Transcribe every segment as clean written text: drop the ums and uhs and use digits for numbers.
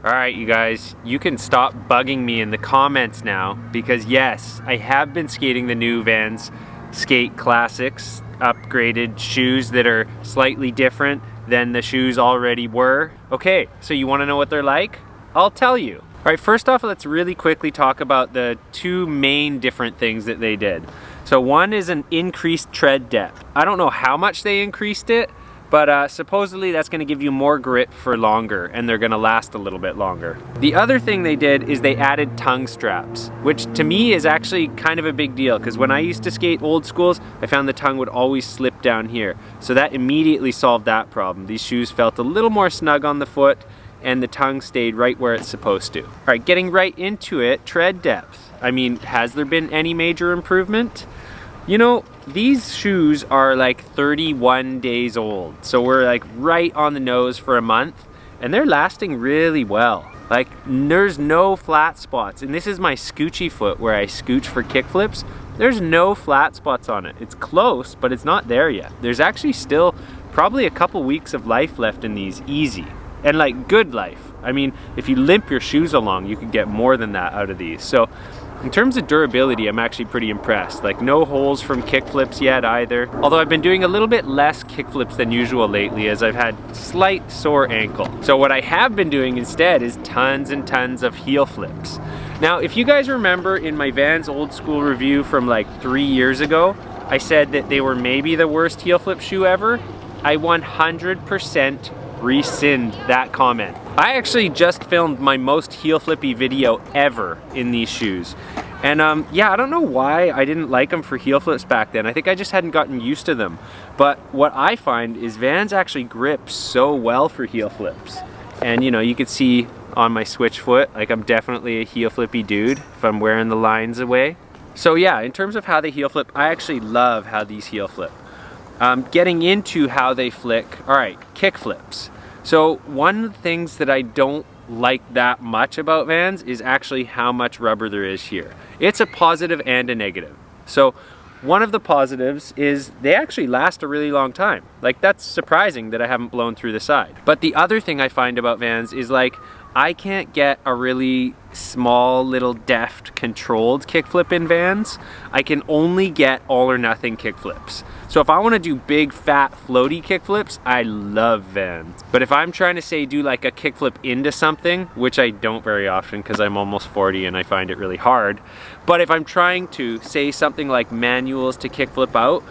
Alright you guys, you can stop bugging me in the comments now, because yes, I have been skating the new Vans Skate Classics, upgraded shoes that are slightly different than the shoes already were. Okay, so you want to know what they're like? I'll tell you. Alright, first off, let's really quickly talk about the two main different things that they did. So one is an increased tread depth. I don't know how much they increased it, but supposedly that's going to give you more grip for longer, and they're going to last a little bit longer. The other thing they did is they added tongue straps, which to me is actually kind of a big deal, because when I used to skate old schools, I found the tongue would always slip down here. So that immediately solved that problem. These shoes felt a little more snug on the foot, and the tongue stayed right where it's supposed to. All right, getting right into it, tread depth. I mean, has there been any major improvement? You know, these shoes are like 31 days old, so we're like right on the nose for a month, and they're lasting really well. Like, there's no flat spots, and this is my scoochy foot where I scooch for kickflips. There's no flat spots on it. It's close, but it's not there yet. There's actually still probably a couple weeks of life left in these, easy. And like good life. I mean, if you limp your shoes along, you could get more than that out of these. So in terms of durability, I'm actually pretty impressed. Like, no holes from kickflips yet either. Although I've been doing a little bit less kickflips than usual lately, as I've had slight sore ankle. So what I have been doing instead is tons and tons of heel flips. Now, if you guys remember in my Vans old school review from like 3 years ago, I said that they were maybe the worst heel flip shoe ever. I 100% rescind that comment. I actually just filmed my most heel flippy video ever in these shoes. And yeah, I don't know why I didn't like them for heel flips back then. I think I just hadn't gotten used to them. But what I find is Vans actually grip so well for heel flips. And you know, you could see on my switch foot, like I'm definitely a heel flippy dude if I'm wearing the lines away. So yeah, in terms of how they heel flip, I actually love how these heel flip. Getting into how they flick, all right, kick flips. So one of the things that I don't like that much about Vans is actually how much rubber there is here. It's a positive and a negative. So one of the positives is they actually last a really long time. Like, that's surprising that I haven't blown through the side. But the other thing I find about Vans is like, I can't get a really small, little, deft, controlled kickflip in Vans. I can only get all or nothing kickflips. So if I want to do big, fat, floaty kickflips, I love Vans. But if I'm trying to say do like a kickflip into something, which I don't very often because I'm almost 40 and I find it really hard. But if I'm trying to say something like manuals to kickflip out,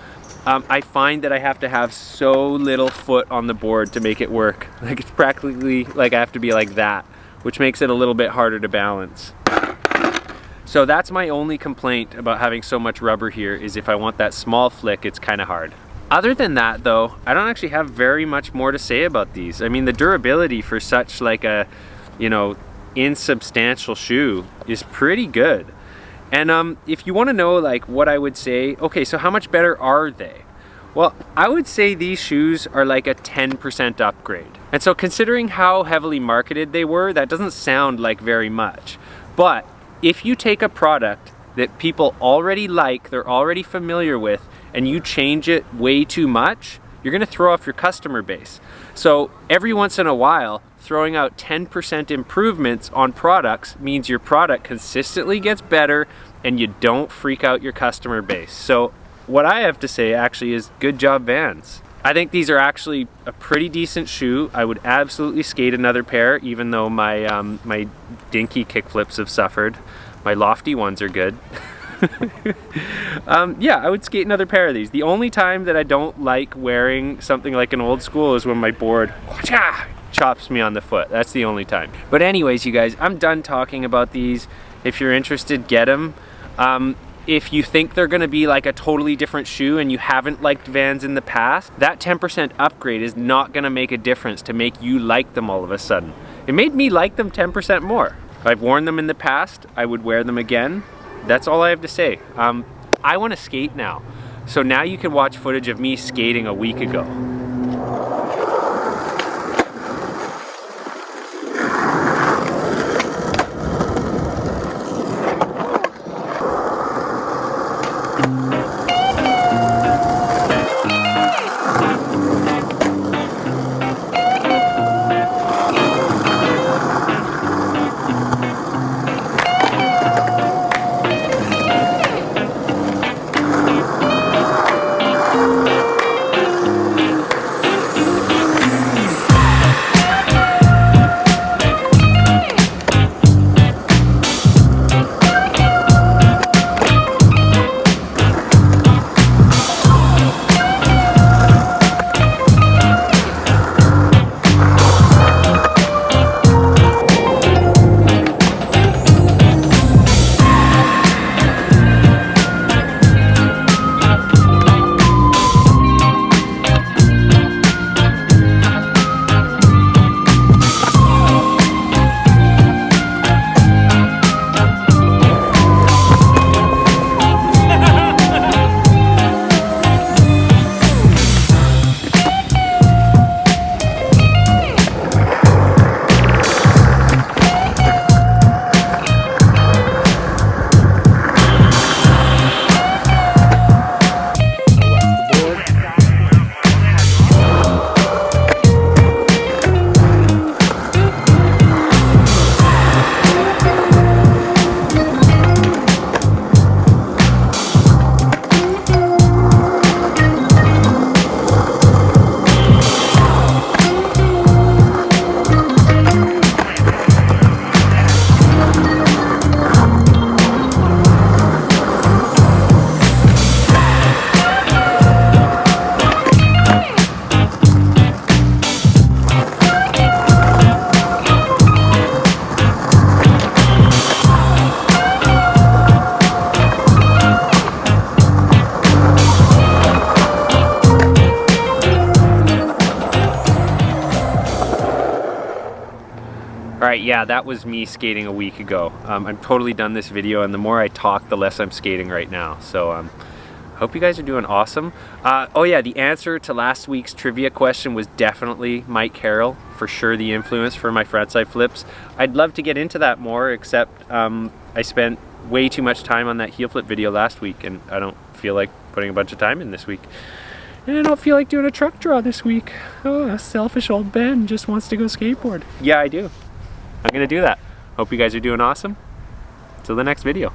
I find that I have to have so little foot on the board to make it work. Like, it's practically like I have to be like that, which makes it a little bit harder to balance. So that's my only complaint about having so much rubber here, is if I want that small flick, it's kind of hard. Other than that though, I don't actually have very much more to say about these. I mean, the durability for such like a, you know, insubstantial shoe is pretty good. And if you want to know like what I would say, okay, so how much better are they? Well, I would say these shoes are like a 10% upgrade. And so considering how heavily marketed they were, that doesn't sound like very much. But if you take a product that people already like, they're already familiar with, and you change it way too much, you're gonna throw off your customer base. So every once in a while, throwing out 10% improvements on products means your product consistently gets better and you don't freak out your customer base. So what I have to say actually is good job, Vans. I think these are actually a pretty decent shoe. I would absolutely skate another pair, even though my my dinky kickflips have suffered. My lofty ones are good. Yeah, I would skate another pair of these. The only time that I don't like wearing something like an old school is when my board chops me on the foot. That's the only time. But anyways, you guys, I'm done talking about these. If you're interested, get them. If you think they're gonna be like a totally different shoe and you haven't liked Vans in the past, that 10% upgrade is not gonna make a difference to make you like them all of a sudden. It made me like them 10% more. I've worn them in the past, I would wear them again. That's all I have to say. I wanna skate now. So now you can watch footage of me skating a week ago. Alright, yeah, that was me skating a week ago. I'm totally done this video, and the more I talk, the less I'm skating right now. So, hope you guys are doing awesome. Oh yeah, the answer to last week's trivia question was definitely Mike Carroll. For sure the influence for my frontside flips. I'd love to get into that more, except I spent way too much time on that heel flip video last week, and I don't feel like putting a bunch of time in this week. And I don't feel like doing a truck draw this week. Oh, a selfish old Ben just wants to go skateboard. Yeah, I do. I'm gonna do that. Hope you guys are doing awesome. Till the next video.